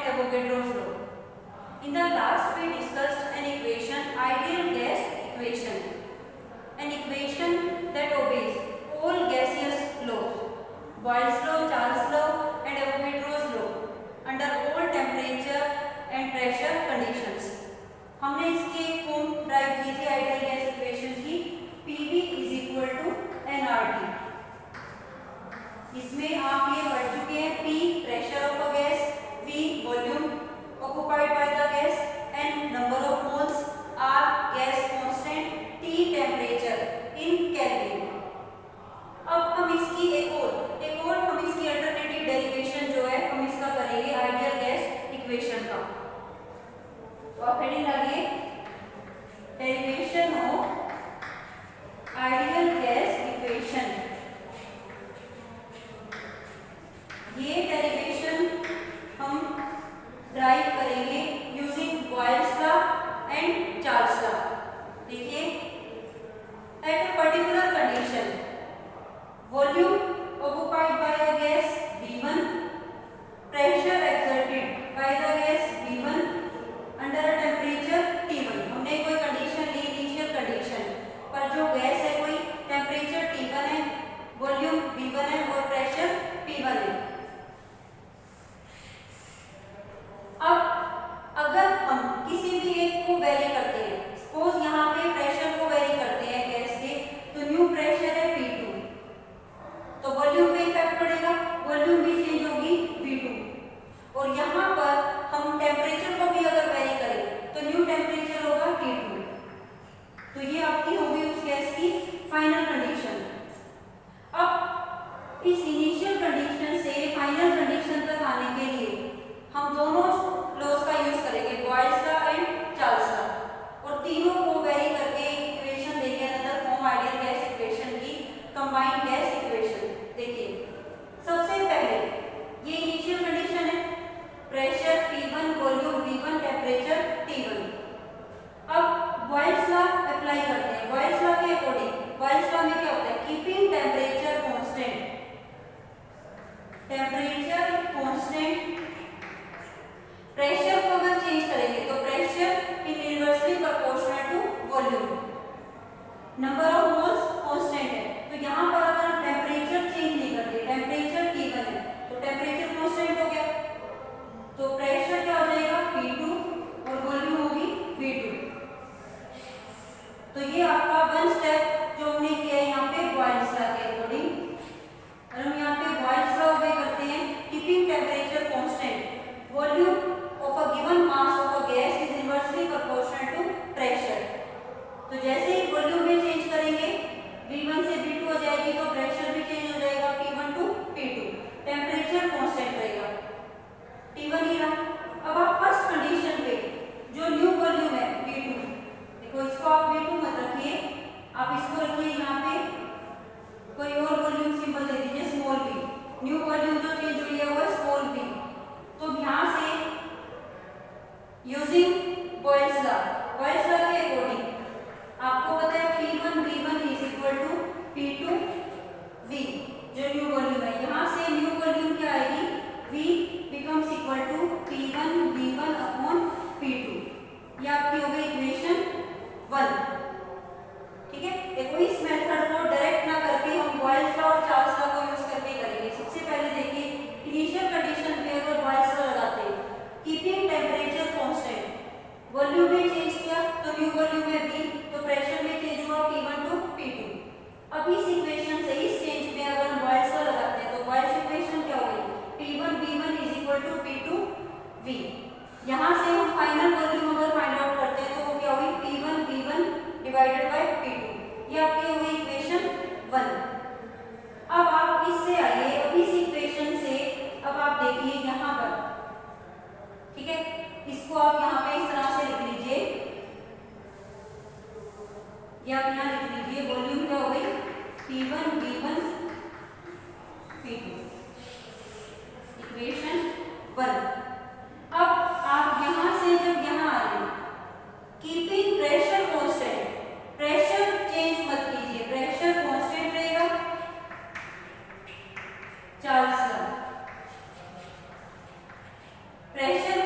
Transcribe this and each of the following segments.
and Avogadro's law. In the last we discussed an equation, ideal gas equation, an equation that obeys all gaseous laws, Boyle's law, Charles' law and Avogadro's law under all temperature and pressure conditions. हमने इसकी form drive की थी ideal gas equation की, PV = nRT। इसमें आप ये पढ़ चुके हैं, P pressure of a gas, V volume occupied by the gas, and number of moles, R gas constant, T temperature in Kelvin। अब हम इसकी एक और हम इसकी अल्टरनेटिव डेरिवेशन जो है हम इसका करेंगे आइडियल गैस इक्वेशन का। तो आप हेडिंग लगाइए, derivation of ideal gas equation. ये डेरिवेशन हम ड्राइव करेंगे using Boyle's law and Charles law. देखिए, at a particular condition volume occupied by a gas V1, pressure exerted by the gas V1 under a temperature T1। हमने कोई condition ली, initial condition, पर जो gas है कोई temperature T1 है, volume V1 है और प्रेशर P1 है। अब अगर हम किसी भी एक को वेरी करते हैं, सपोज यहाँ पे प्रेशर को वेरी करते हैं गैस के, तो न्यू प्रेशर है P2, तो वॉल्यूम पे इफेक्ट पड़ेगा, वॉल्यूम भी चेंज होगी V2। और यहाँ पर हम टेम्परेचर को भी अगर वेरी करें तो न्यू टेम्परेचर होगा T2। तो ये आपकी होगी उस गैस की फाइनल कंडीशन। अब इस इनिशियल कंडीशन से फाइनल कंडीशन तक आने के लिए हम दोनों लॉज का यूज करेंगे, boils law and Charles law, और तीनों को वेरी करके एक इक्वेशन देंगे, another form ideal gas equation की, कंबाइंड गैस इक्वेशन। देखिए, सबसे पहले ये इनिशियल कंडीशन है, pressure P1, volume V1, temperature T1। अब बॉयल्स लॉ अप्लाई करते हैं। बॉयल्स लॉ के अकॉर्डिंग, बॉयल्स लॉ में क्या होता है, keeping temperature constant, temperature constant, pressure को अगर चेंज करेंगे तो pressure inversely proportional to volume, number of moles constant है। तो यहाँ पर अगर हम टेम्परेचर चेंज नहीं करते, टेम्परेचर T1 है तो टेम्परेचर कांस्टेंट हो गया, तो प्रेशर क्या हो जाएगा P2 और वॉल्यूम होगी V2। तो ये आपका वन स्टेप जो हमने किया है यहाँ पे बॉयल्स लॉ के अकॉर्डिंग। और हम यहाँ पे बॉयल्स लॉ ऑबे करते हैं, keeping temperature constant, volume of a given mass of a gas is inversely proportional to pressure. तो जैसे ही वॉल्यूम में चेंज करेंगे V1 से V2 हो जाएगी, तो प्रेशर भी चेंज हो जाएगा P1 to P2, temperature constant रहेगा, T1 ही रहा। अब आप फर्स्ट कंडीशन पे जो न्यू वॉल्यूम है V2, देखो इसको आप V2 मत रखिए, आप इसको रखिए यहाँ पे कोई और वॉल्यूम सिंबल दे दीजिए स्मॉल v। न्यू वॉल्यूम जो चेंज हुई है वो है स्मॉल v। तो यहाँ से using Boyle's law, Boyle's law के अकॉर्डिंग आपको पता है P1 V1 = P2 V, जो न्यू वॉल्यूम है। यहाँ से न्यू वॉल्यूम क्या आएगी, V becomes equal to P1 V1 upon P2। ये आपकी हो गई इक्वेशन 1। ठीक है, देखो इस मेथड को डायरेक्ट ना करके हम बॉयल्स लॉ और चार्ल्स लॉ को यूज करके करेंगे। सबसे पहले देखिए, इनिशियल कंडीशन पे अगर बॉयल्स लॉ लगाते हैं, कीपिंग टेम्परेचर कांस्टेंट, वॉल्यूम में चेंज किया तो न्यू वॉल्यूम है V, तो प्रेशर में चेंज हुआ P1 टू P2। अब इस इक्वेशन से इस चेंज में अगर हम बॉयल्स लॉ लगाते हैं तो बॉयल्स इक्वेशन क्या होगी, P1 V1 = P2 V। यहाँ से हम फाइनल वॉल्यूम अगर फाइंड आउट करते हैं तो वो क्या होगी, P1 V1 divided by P2। ये आपकी हो गई इक्वेशन 1। अब आप इससे आइए, अब इस इक्वेशन से अब आप देखिए यहाँ पर, ठीक है, इसको आप यहाँ पे इस तरह से लिख लीजिए, या आप यहाँ लिख लीजिए, वॉल्यूम क्या हो गई P1 V1 P2, इक्वेशन 1। अब आप यहाँ से जब यहाँ आ रहे हैं, keeping pressure constant, pressure change मत कीजिए, प्रेशर कांस्टेंट रहेगा, चार्ल्स लॉ, प्रेशर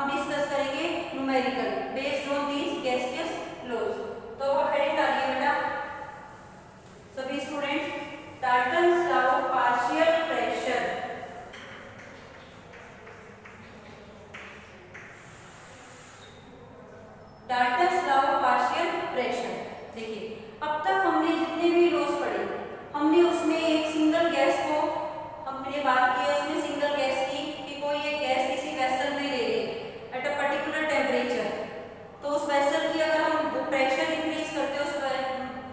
हम डिस्कस करेंगे numerical based on these gaseous laws. तो हेडिंग डालिए बेटा सभी students, Dalton's law of partial pressure. Dalton's law of partial pressure. देखिए अब तक हमने जितने भी लॉज पढ़े हमने उसमें एक सिंगल गैस को हमने बात की है, उसमें सिंगल गैस की कि कोई एक गैस किसी वेसल में ले ले एट अ पर्टिकुलर टेम्परेचर, तो उस वेसल की अगर हम प्रेशर इंक्रीज करते हैं उस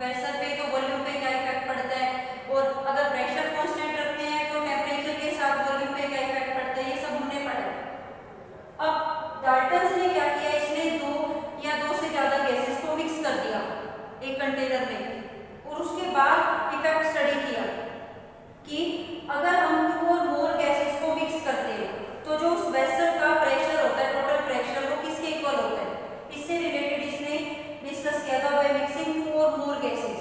वेसल पे तो वॉल्यूम पे क्या इफेक्ट पड़ता है, और अगर प्रेशर कांस्टेंट रखते हैं तो टेम्परेचर के साथ वॉल्यूम पे क्या इफेक्ट पड़ता है, ये सब हमने पढ़ा। अब डाल्टन्स ने क्या किया, इसने दो या दो से ज्यादा गैसेस को मिक्स कर दिया एक कंटेनर में और उसके बाद इफेक्ट स्टडी किया कि अगर हम टू और मोर गैसेस को मिक्स करते हैं तो जो उस वेसल का प्रेशर होता है, टोटल प्रेशर, वो किसके इक्वल होता है। इससे रिलेटेड इसने डिस्कस किया था बाय मिक्सिंग टू और मोर गैसेस।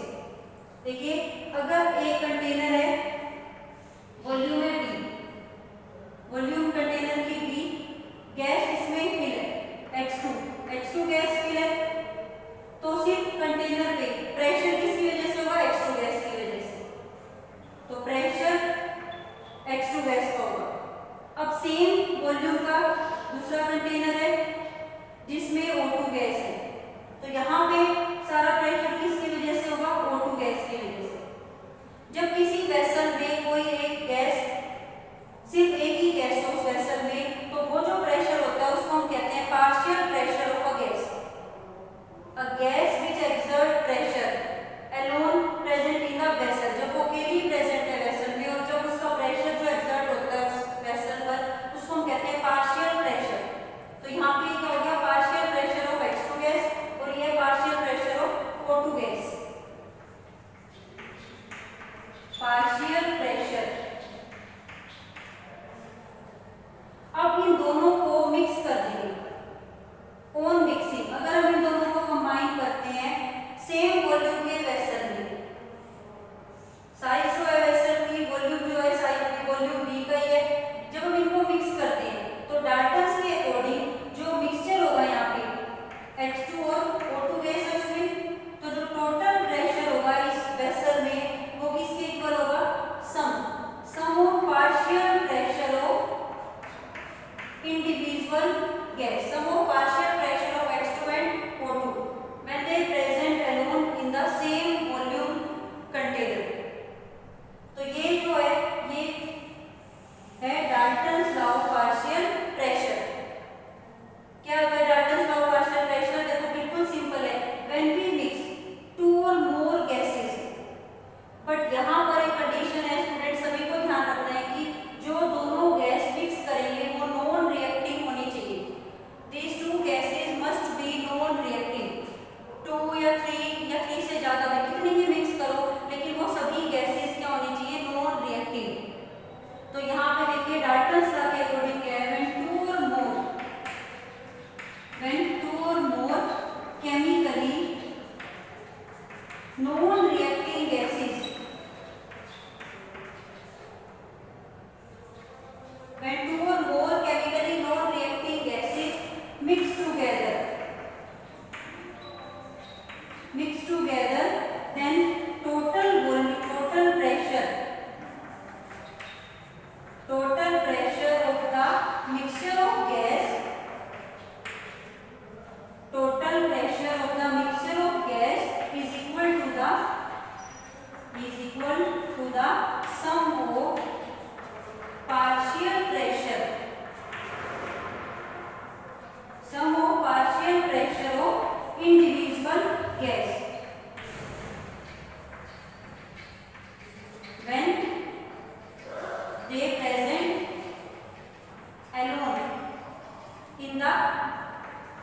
देखिए अगर एक कंटेनर है, वॉल्यूम है V, वॉल्यूम कंटेनर की V, गैस इसमें फिल है H2 गैस फिल है, तो सिर्फ कंटेनर पे प्रेशर किसकी वजह से होगा, H2 गैस की वजह से, तो प्रेशर H2 गैस का होगा। अब सेम वॉल्यूम का दूसरा कंटेनर है जिसमें O2 गैस है, तो यहाँ पे सारा प्रेशर किसकी वजह से होगा, O2 गैस की वजह से। जब किसी वेसल में कोई एक गैस, सिर्फ एक ही गैस हो उस वेसल में, तो वो जो प्रेशर होता है उसको हम कहते हैं partial pressure of a gas. A gas which exert pressure alone present in the vessel, जब वो अकेली प्रेजेंट है वेसल में और जब उसका प्रेशर जो एक्सर्ट होता है उस वेसल पर उसको हम कहते हैं पार्शियल प्रेशर। तो यहाँ पे क्या हो गया, partial pressure of H2 gas और ये partial pressure of O2 gas. Partial pressure. अब इन दोनों को मिक्स कर देंगे ऑन मिक्सिंग। अगर हम इन दोनों को कंबाइन करते हैं सेम वॉल्यूम के वेसल में, साइज जो है वेसल की, वॉल्यूम जो है साइज वॉल्यूम V का ही है, जब हम इनको मिक्स करते हैं तो डाल्टन्स के अकॉर्डिंग जो मिक्सचर होगा यहाँ पे H2 और O2 गैस है उसमें, तो जो टोटल प्रेशर होगा इस वेसल में वो किसके इक्वल होगा, sum of partial pressure of individual gas, sum of partial pressure of H2 and O2 when they present alone in the same volume container। तो ये जो है Dalton's law of partial pressure. क्या होता है Dalton's law of partial pressure, देखो बिल्कुल simple है, when we mix two or more gases, but यहाँ पर एक कंडीशन है स्टूडेंट, सभी को ध्यान रखना है कि जो दोनों गैस मिक्स करेंगे वो नॉन रिएक्टिंग होनी चाहिए। These two gases must be non-reacting। 2 या 3 से ज्यादा में कितनी ही मिक्स करो लेकिन वो सभी गैसेस क्या होनी चाहिए, नॉन रिएक्टिव। तो यहाँ पे देखिए डाल्टन्स लॉ के अकॉर्डिंग क्या है, when two or more chemically non-reacting gases, when two or more chemically non-reacting gases mix together, then total volume, total pressure of the mixture of gas, total pressure of the mixture of gas is equal to the sum of partial pressure of individual gas when they present alone in the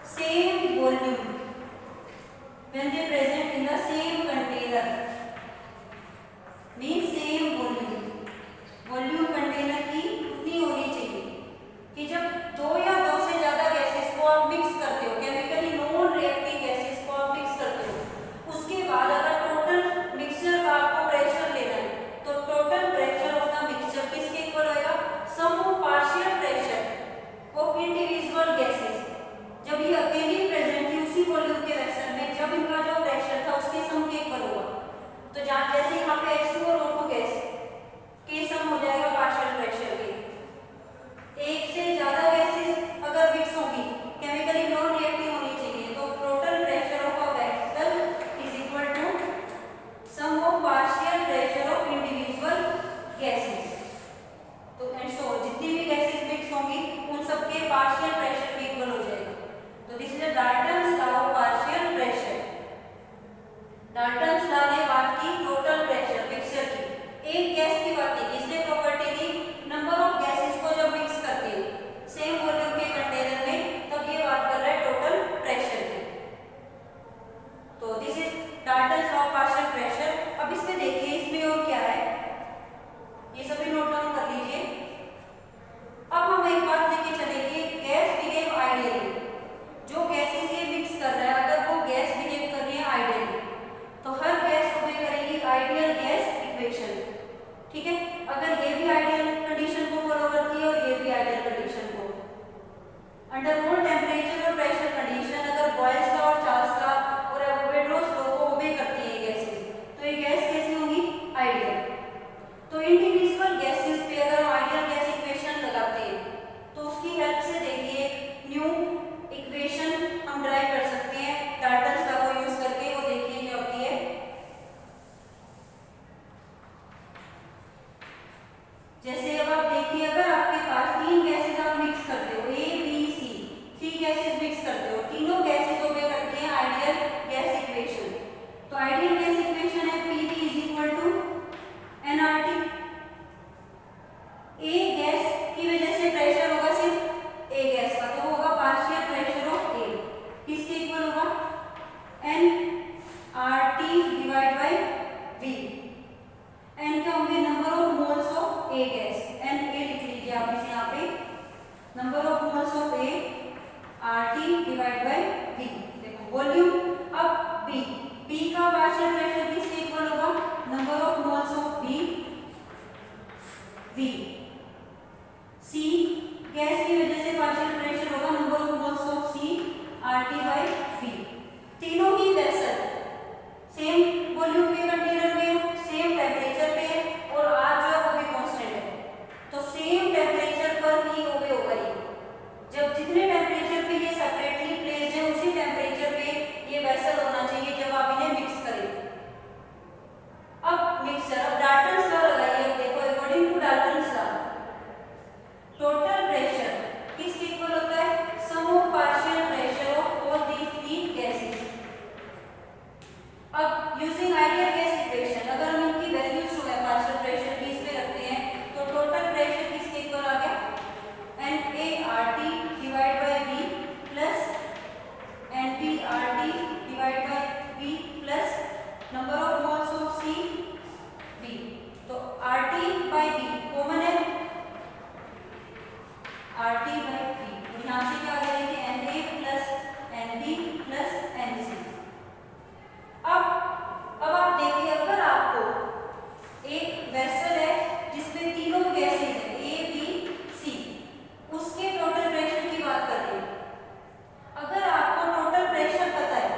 same volume, when they present in the same container, means same volume container की उतनी होनी चाहिए कि जब दो या दो से ज्यादा गैसेस को आप मिक्स करते हो, केमिकली नॉन रिएक्टिव गैसेस को आप मिक्स करते हो, उसके बाद अगर टोटल मिक्सचर का आपको प्रेशर लेना है तो total pressure of the mixture किसके इक्वल होगा, sum of partial pressure of individual gases ये पार्शियल प्रेशर के इक्वल हो जाएगा। तो this is the Dalton's law of partial pressure. Dalton's law ने बात की टोटल प्रेशर मिक्सचर की, एक गैस की बात की, इसने property the number of gases को जब मिक्स करते हैं सेम वॉल्यूम के कंटेनर में, तब ये बात कर रहा है टोटल प्रेशर की। तो this is Dalton's law of partial pressure. अब इसमें देखिए इसमें और क्या है, ये सभी नोट डाउन कर लीजिए। अब हम एक बात लेके चलेंगे, गैस बिहेव आइडियली। जो गैसेस ये मिक्स कर रहा है, अगर वो गैस बिहेव कर रही है आइडियली, तो हर गैस ओबे करेगी आइडियल गैस इक्वेशन। ठीक है, अगर ये भी आइडियल कंडीशन को फॉलो करती है और ये भी आइडियल कंडीशन को, अंडर ऑल टेम्परेचर और प्रेशर कंडीशन, अगर बॉयल्स लॉ और चार्ल्स लॉ और एवोगाड्रोस लॉ को ओबे करती है गैसेस, तो ये गैस कैसी होंगी, आइडियल। तो इंडिविजुअल गैसेस पे अगर हम आइडियल गैस इक्वेशन लगाते हैं, तो उसकी हेल्प से देखिए न्यू इक्वेशन हम ड्राइव कर सकते हैं डाल्टन्स लॉ को यूज करके। वो देखिए क्या होती है, जैसे अब आप देखिए अगर आपके पास तीन गैसेस आप मिक्स करते हो, A B C, three gases mix करते हो, तीनों गैसेस ओबे करते हैं आइडियल गैस इक्वेशन। तो आइडियल गैस इक्वेशन है PV is equal to NRT. A gas की वजह से प्रेशर होगा सिर्फ ए गैस का, तो वो होगा पार्शियल प्रेशर ऑफ ए, किसके इक्वल होगा, N R T divide by V. N क्या होंगे, number of moles of A gas, N A लिख लीजिए आप इसे यहाँ पे, number of moles of A R T divide by V. देखो वॉल्यूम। अब बी, बी का पार्शियल प्रेशर किसके इक्वल होगा, number of moles of B V. C gas की वजह से पार्शियल प्रेशर होगा number of moles of C R T by we. तीनों ही वेसल सेम वॉल्यूम के कंटेनर में, सेम टेम्परेचर पे, और आर जो है वो भी कांस्टेंट है, तो सेम टेम्परेचर पर ही ओबे होगा ये। जब जितने टेम्परेचर पे ये सेपरेटली प्लेस्ड है, उसी टेम्परेचर पे ये वेसल होना चाहिए जब आप इन्हें मिक्स करें। अब मिक्सचर, अब डाल्टन्स लॉ लगाइए। देखो according to Dalton's law total pressure किसके इक्वल होता है, sum of partial pressure of all these three gases. अब यूजिंग आइडियल गैस इक्वेशन, अगर हम इनकी वैल्यूज जो है पार्शियल प्रेशर की इसमें रखते हैं, तो टोटल प्रेशर किसके इक्वल आ गया, N A R T divide by V plus N P R T divide by V plus number of moles of C V. तो R T by V common है, आर टी बाई वी, तो यहाँ से क्या आ गया, देखिए N A plus N B plus N C. अब आप देखिए अगर आपको एक वेसल है जिसमें तीनों गैसेस हैं ए बी सी, उसके टोटल प्रेशर की बात कर रहे हैं। अगर आपको टोटल प्रेशर पता है,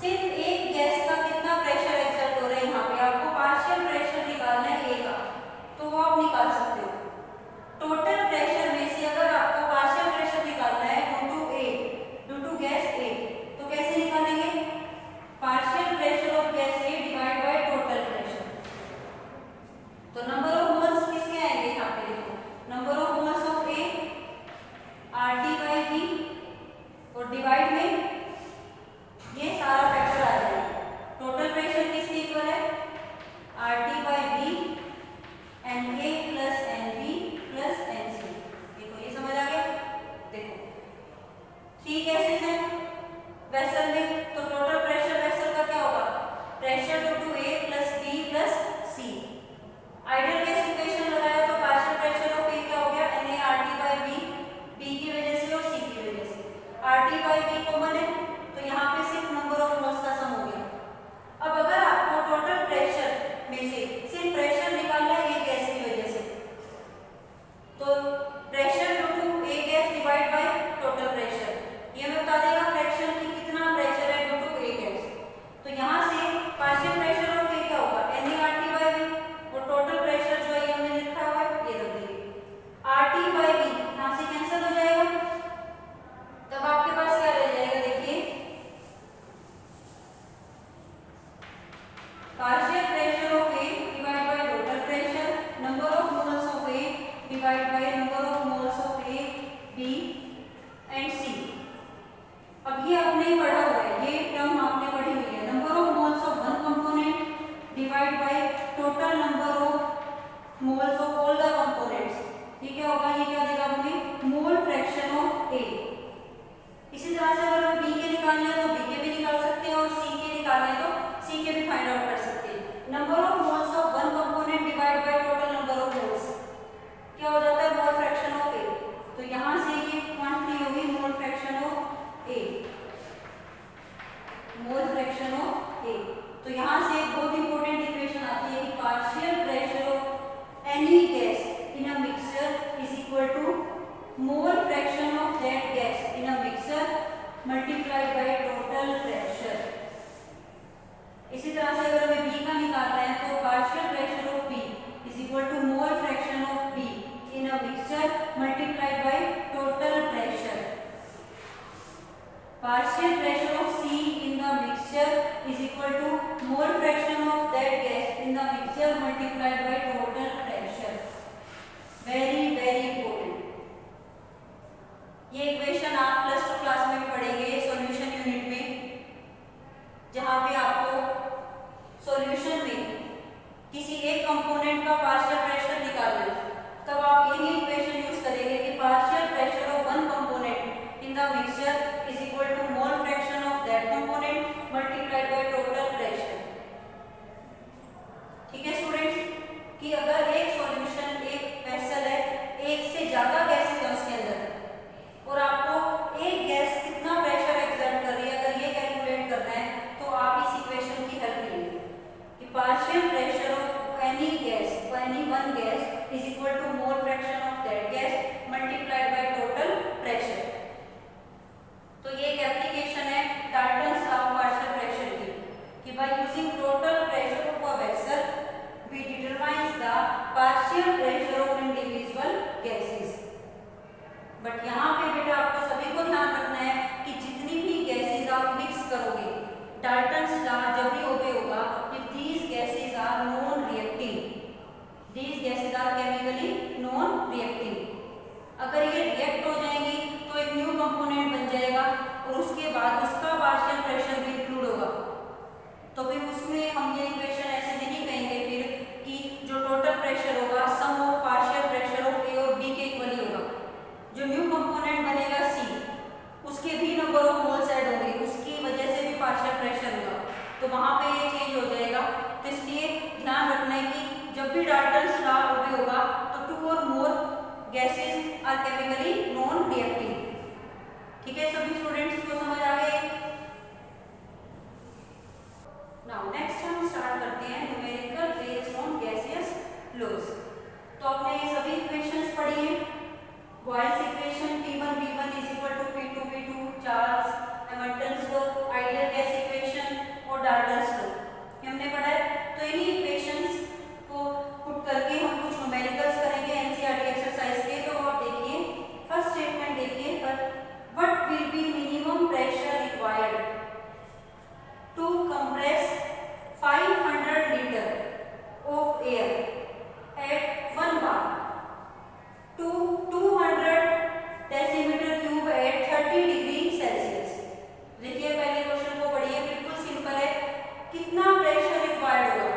सिर्फ एक गैस का कितना प्रेशर एक्सर्ट हो रहा है, यहाँ पे आपको पार्शियल प्रेशर निकालना है ए का, तो वो आप निकाल सकते हो। टोटल प्रेशर में से अगर आपको पार्शियल प्रेशर निकालना है ड्यू टू गैस ए, तो कैसे निकालेंगे, partial pressure of gas A divide by total pressure. तो नंबर ऑफ मोल्स किसके आएंगे, यहाँ पे देखो number of moles of A R T by V, और डिवाइड में ये सारा फैक्टर आ जाएगा। टोटल प्रेशर किसके इक्वल है, R T by V N A plus N B plus N C. देखो ये समझ आ गया। देखो थ्री गैसेस हैं वेसल में, तो टोटल प्रेशर वेसल का क्या होगा, pressure due to A plus B plus C. Ideal gas equation लगाया तो पार्शियल प्रेशर ऑफ ए क्या हो गया, N A R T by B, B की वजह से और सी की वजह से, R T by B common है, तो यहाँ पे सिर्फ नंबर ऑफ मोल्स का सम हो गया। अब अगर आपको टोटल प्रेशर में से सिर्फ प्रेशर निकालना है एक गैस की वजह से, तो pressure due to A gas divide by total pressure, ये हमें बता देगा फ्रैक्शन की कितना प्रेशर है ड्यू टू ए गैस। तो यहाँ से पार्शियल प्रेशर ऑफ ए क्या होगा, N A R T by V, और टोटल प्रेशर जो है हमने लिखा हुआ है ये रख दीजिए आर टी बाई वी, यहाँ से कैंसिल हो जाएगा, तब आपके पास क्या रह जाएगा, देखिए मल्टीप्लाई बाय टोटल प्रेशर। इसी तरह से अगर हमें बी का निकालना है तो partial pressure of B is equal to mole fraction of B in a mixture multiplied by total pressure. Partial pressure of C in the mixture is equal to mole fraction of that gas in the mixture multiplied by total pressure. Very very important. ये equation आप plus two class में पढ़ेंगे solution unit में, जहां पे आपको solution में किसी एक कंपोनेंट का पार्शियल प्रेशर निकालना है, तब आप यही इक्वेशन यूज करेंगे कि partial pressure of one component in the mixture is equal to mole fraction of that component multiplied by total pressure. ठीक है स्टूडेंट्स, कि अगर एक सॉल्यूशन एक वेसल है, एक से ज्यादा गैसेस है उसके अंदर और आपको एक गैस कितना प्रेशर एक्सर्ट कर रही है, अगर ये कैलकुलेट करना है तो आप इस इक्वेशन की हेल्प लेंगे कि partial pressure of any gas, any one gas is equal to mole fraction of that gas multiplied by total pressure. तो ये एक एप्लीकेशन है Dalton's law of partial pressure की, कि by using total pressure of a vessel we determines the partial pressure of individual gases. But यहाँ पे बेटा आपको सभी को ध्यान रखना है कि जितनी भी गैसेस आप मिक्स करोगे, डाल्टन्स लॉ जब भी ओबे होगा if these gases are non reacting, these gases are chemically non reacting. अगर ये रिएक्ट हो जाएंगी तो एक न्यू कंपोनेंट बन जाएगा और उसके बाद उसका पार्शियल प्रेशर भी इंक्लूड होगा। तो फिर उसमें हम ये इक्वेशन ऐसे नहीं कहेंगे फिर कि जो टोटल प्रेशर होगा sum of partial pressure of ए और बी के इक्वल ही होगा। जो न्यू कंपोनेंट बनेगा सी, उसके भी नंबर ऑफ मोल्स ऐड होंगे, उसकी वजह से भी पार्शियल प्रेशर होगा, तो वहां पे ये चेंज हो जाएगा। तो इसलिए ध्यान रखना है कि जब भी डाल्टन्स लॉ ओबे होगा तो टू और more gases are chemically non reacting. ठीक है सभी स्टूडेंट्स को समझ आ गए? नाउ नेक्स्ट हम स्टार्ट करते हैं numerical based on gaseous laws. तो आपने ये सभी इक्वेशंस पढ़ी हैं, Boyle's equation P1 V1 is equal to P2 V2, Charles Hamilton's law, ideal gas equation और डाल्टन्स लॉ हमने पढ़ा है। तो इन्हीं इक्वेशंस को पुट करके हम कुछ न्यूमेरिकल्स करेंगे एनसीईआरटी एक्सरसाइज के। तो आप देखिए फर्स्ट स्टेटमेंट देखिए, what will be minimum pressure required to compress 500 litre of air at 1 bar to 200 decimetre cube at 30 degree Celsius. देखिए पहले क्वेश्चन को पढ़िए, बिल्कुल सिंपल है। कितना प्रेशर रिक्वायर्ड होगा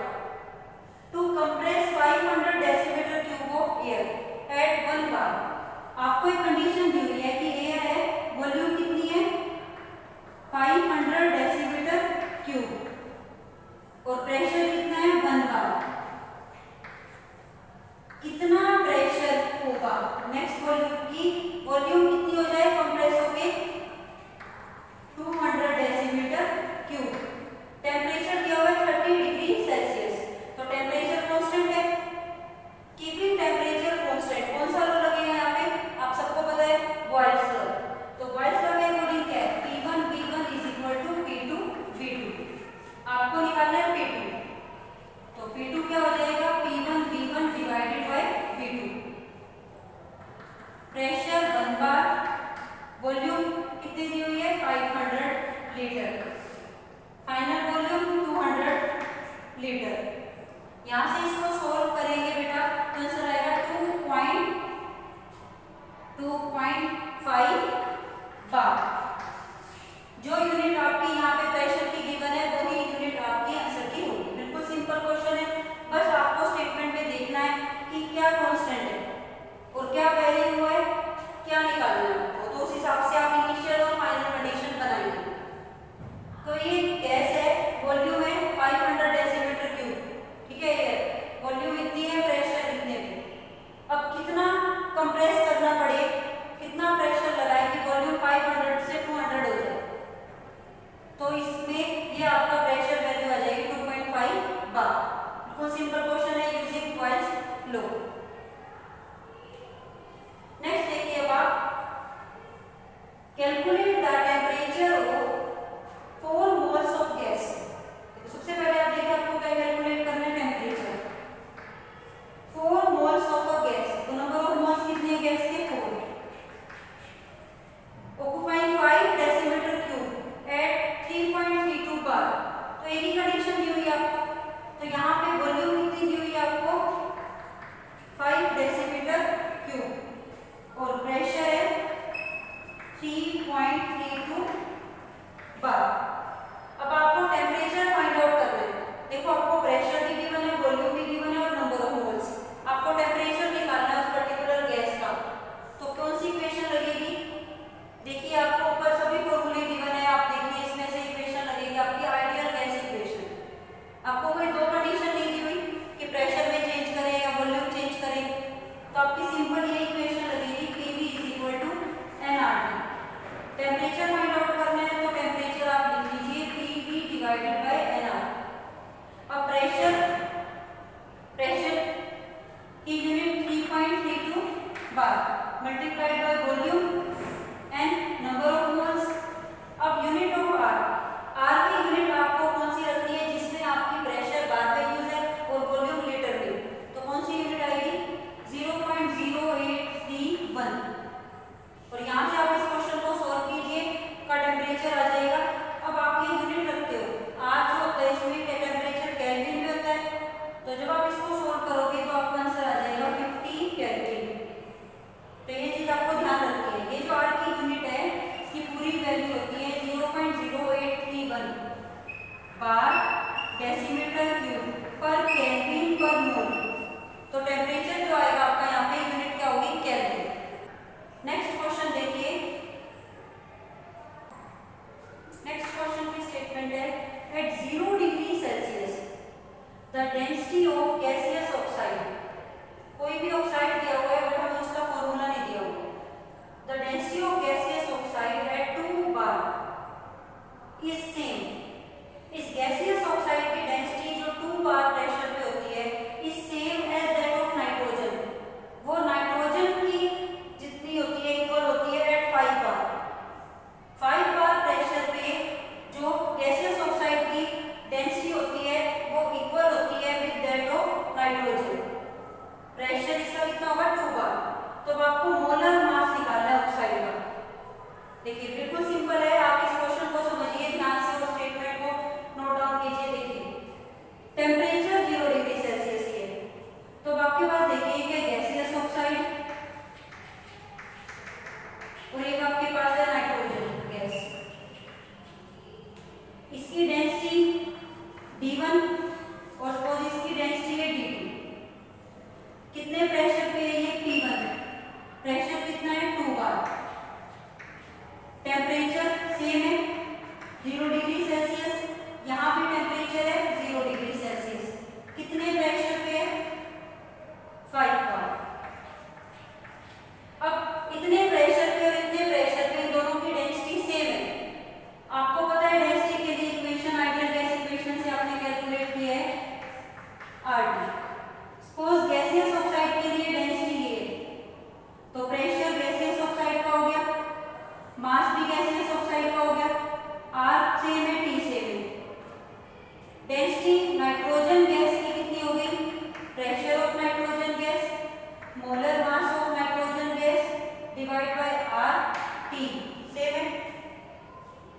P सेम है।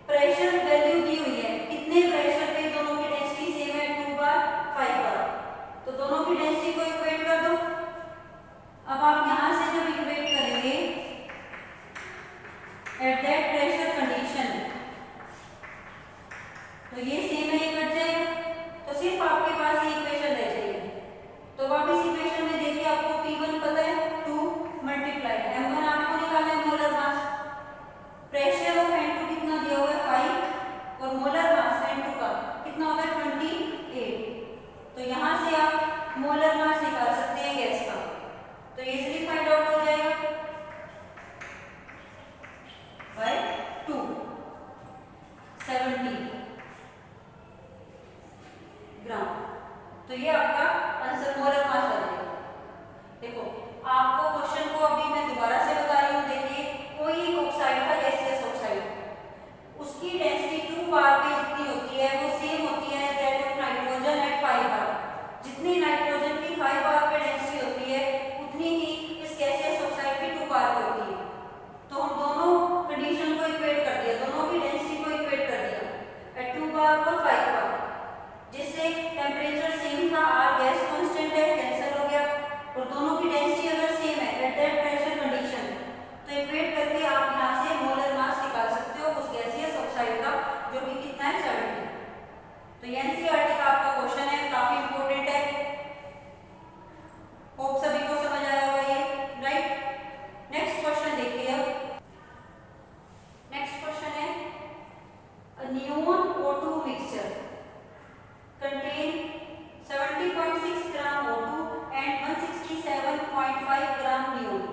प्रेशर वैल्यू दी हुई है, कितने प्रेशर पे दोनों की डेंसिटी सेम है, 2 बार 5 बार, तो दोनों की डेंसिटी को इक्वेट कर दो। अब आप यहां से जब इक्वेट करेंगे एट दैट प्रेशर कंडीशन, तो ये सेम है, ये कट जाएगा, तो सिर्फ आपके पास ये इक्वेशन रह जाएगी। तो आप इस इक्वेशन में देखिए, आपको P1 पता है 2 मल्टीप्लाई m1 आपको निकालना है molar mass, pressure of N2 कितना दिया हुआ है 5 और मोलर मास N2 का कितना होगा 28। तो यहाँ से आप मोलर मास निकाल सकते हैं गैस का, तो इजीली फाइंड आउट हो जाएगा बाय 2 70 ग्राम। तो ये आपका आंसर मोलर मास आ जाएगा। देखो आपको क्वेश्चन को अभी मैं दोबारा से बता रही हूँ, देखिए कोई एक ऑक्साइड था गैसियस ऑक्साइड, उसकी डेंसिटी 2 बार पे जितनी होती है वो सेम होती है दैट ऑफ नाइट्रोजन एट 5 बार। जितनी नाइट्रोजन की 5 बार पे डेंसिटी होती है उतनी ही इस गैसियस ऑक्साइड की 2 बार पे होती है। तो हम दोनों कंडीशन को इक्वेट कर दिया, दोनों की डेंसिटी को इक्वेट कर दिया एट 2 बार और 5 बार, जिससे टेम्परेचर सेम था, R गैस कांस्टेंट है, कैंसिल हो गया, और दोनों की डेंसिटी अगर सेम है एट दैट प्रेशर कंडीशन, तो इक्वेट करके आप यहां से मोलर मास निकाल सकते हो उस गैसियस ऑक्साइड का, जो कि कितना है 70। तो ये एनसीईआरटी का आपका क्वेश्चन है, काफी इंपॉर्टेंट है, होप सभी को समझ आया होगा ये, राइट। नेक्स्ट क्वेश्चन देखिए, अब नेक्स्ट क्वेश्चन है neon O2 mixture contain 70.6 gram O2 and 167.5 gram neon।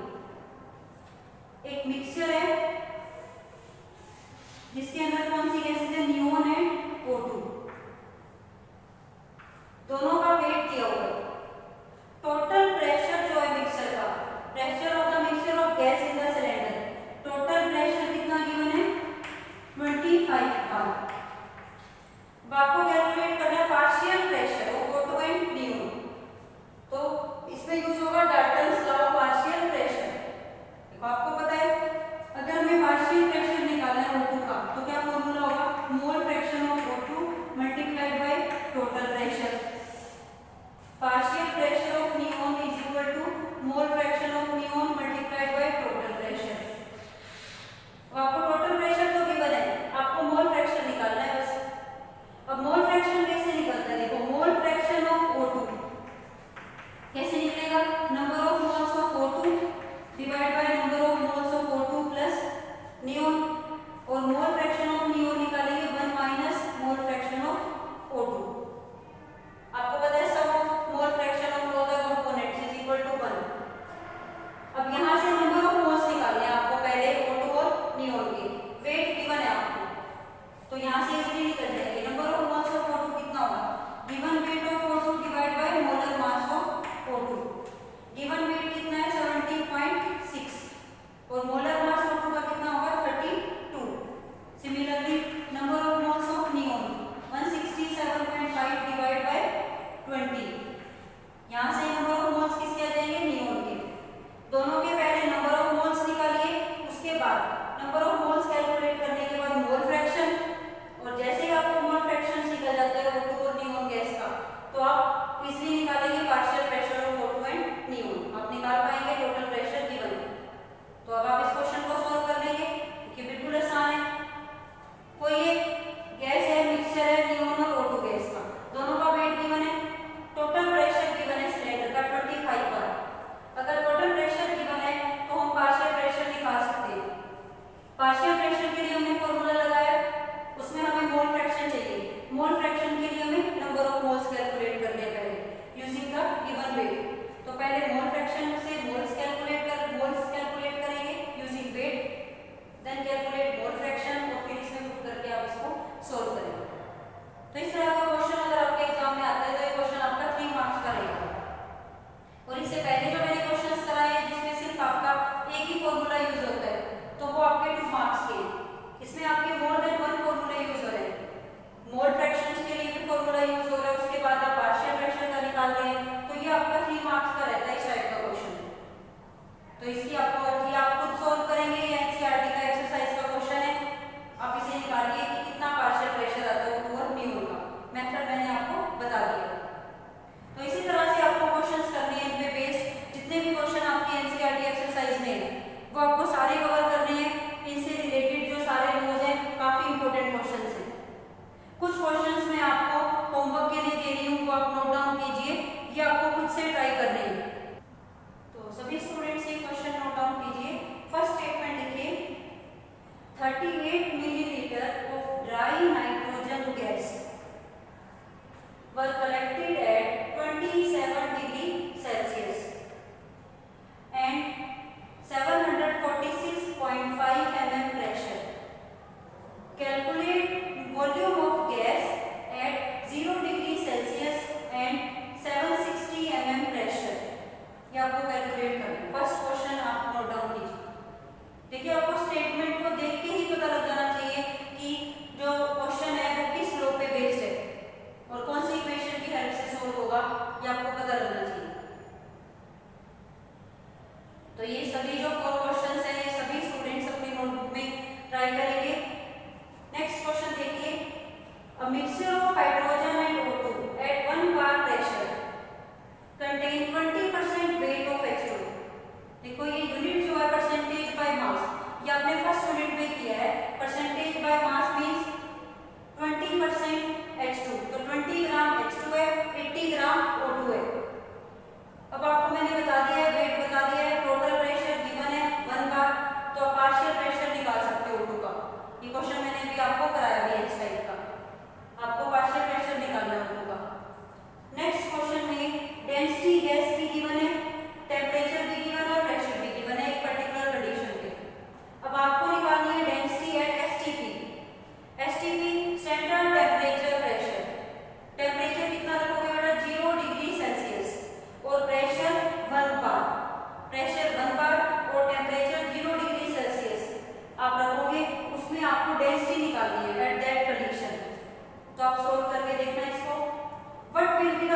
एक मिक्सचर है जिसके अंदर कौन सी गैसेस है, नियोन एंड O2, दोनों का वेट दिया हुआ है। टोटल प्रेशर जो है मिक्सचर का, pressure of the mixture of gas in the cylinder, total pressure कितना गिवन है 25 बार। आपको कैलकुलेट करना है partial pressure of O2 and neon, तो इसमें यूज होगा Dalton's law of partial pressure. आपको पता है अगर हमें पार्शियल प्रेशर निकालना है O2 का, तो क्या फॉर्मूला होगा, mole fraction of O2 multiplied by total pressure. Partial pressure of neon is equal to mole fraction of neon multiplied by total pressure. आपको टोटल प्रेशर तो गिवन है, आपको मोल फ्रैक्शन निकालना है बस। अब मोल फ्रैक्शन कैसे निकलता है, देखो मोल फ्रैक्शन ऑफ O2 कैसे निकलेगा, number of moles of O2 divide by number of moles of O2 plus neon, और मोल फ्रैक्शन ऑफ नियोन निकालेंगे 1 minus mole fraction of O2। आपको पता है sum of mole fraction of all the components is equal to 1। अब यहां से number of moles निकालने हैं आपको, पहले O2 और नियोन के वेट गिवन है आपको, तो यहां से इजीली निकल जाएंगे। Number of moles of O2 कितना होगा, given weight of O2 divide by molar mass of O2। Given weight कितना है 70.6 और मोलर मास O2 का कितना होगा 32। Similarly number of moles of neon 167.5 divide by 20। यहां से नंबर ऑफ मोल्स किसके आ जाएंगे, नियोन के। दोनों के पहले नंबर ऑफ मोल्स निकालिए, उसके बाद नंबर ऑफ मोल्स कैलकुलेट करने के बाद मोल फ्रैक्शन, और जैसे ही आपको मोल फ्रैक्शन निकल जाता है O2 और नियोन गैस का, तो आप इजीली निकालेंगे partial pressure of O2 and neon, आप निकाल पाएंगे टोटल प्रेशर गिवन। तो अब आप इस क्वेश्चन को सॉल्व कर लेंगे, क्योंकि बिल्कुल आसान है। कोई एक गैस है, मिक्सचर है नियोन और O2 गैस का, दोनों का वेट गिवन है, टोटल प्रेशर गिवन है सिलेंडर का 25 बार। अगर टोटल प्रेशर गिवन है तो हम पार्शियल प्रेशर निकाल सकते हैं। पार्शियल प्रेशर के लिए हमने फॉर्मूला लगाया, उसमें हमें मोल फ्रैक्शन चाहिए, मोल फ्रैक्शन के लिए हमें नंबर ऑफ मोल्स कैलकुलेट करने हैं पहले यूजिंग द गिवन वेट। तो पहले मोल फ्रैक्शन से मोल्स कैलकुलेट करेंगे using weight, then calculate mole fraction, और फिर इसमें पुट करके आप इसको सॉल्व करेंगे। तो इस तरह का क्वेश्चन अगर आपके एग्जाम में आता है तो ये क्वेश्चन आपका 3 मार्क्स का रहेगा। और इससे पहले जो मैंने क्वेश्चंस कराए हैं जिसमें सिर्फ आपका एक ही फॉर्मूला यूज होता है, तो वो आपके 2 मार्क्स के, इसमें आपके मोर देन 1 फॉर्मूला यूज हो रहे हैं। मोल फ्रैक्शंस के लिए भी फॉर्मूला यूज हो रहा है, उसके बाद आप पार्शियल फ्रैक्शन का निकाल रहे हैं, तो ये आपका 3 मार्क्स का रहता है इस टाइप का क्वेश्चन। तो इसकी आपको 38 milliliter of dry nitrogen gas were collected at 27 degree Celsius and 746.5 mm pressure. Calculate volume of gas at 0 degree Celsius and 760 mm pressure. ये आपको कैलकुलेट करना है। फर्स्ट क्वेश्चन आप नोट डाउन कीजिए। देखिए आपको स्टेटमेंट को देख के ही पता लग जाना चाहिए कि जो क्वेश्चन है वो किस लॉ पे बेस्ड है और कौन सी इक्वेशन की हेल्प से सॉल्व होगा, ये आपको पता लगना चाहिए। तो ये सभी जो 4 क्वेश्चंस हैं ये सभी स्टूडेंट्स अपनी नोटबुक में ट्राई करेंगे। नेक्स्ट क्वेश्चन देखिए, a mixture of hydrogen and O2 at 1 bar pressure contain 20% weight of H2। देखो ये यूनिट जो है परसेंटेज बाय मास, ये आपने फर्स्ट यूनिट में किया है। Percentage by mass means 20% H2, तो 20 ग्राम H2 है, 80 ग्राम O2 है। अब आपको मैंने बता दिया है, वेट बता दिया है, टोटल प्रेशर गिवन है 1 बार, तो पार्शियल प्रेशर निकाल सकते हो O2 का। ये क्वेश्चन मैंने भी आपको कराया भी इस टाइप का, आपको पार्शियल प्रेशर निकालना है O2 का। नेक्स्ट क्वेश्चन में डेंसिटी गैस की गिवन है, टेम्परेचर भी गिवन है और प्रेशर भी गिवन है एक पर्टिकुलर कंडीशन पे। अब आपको निकालनी है density at STP. STP standard temperature pressure. Temperature कितना रखोगे बेटा, 0 डिग्री सेल्सियस और प्रेशर 1 बार। प्रेशर 1 बार और टेम्परेचर 0 डिग्री सेल्सियस आप रखोगे, उसमें आपको डेंसिटी निकालनी है एट दैट कंडीशन। तो आप सोल्व करके देखना इसको। What will be the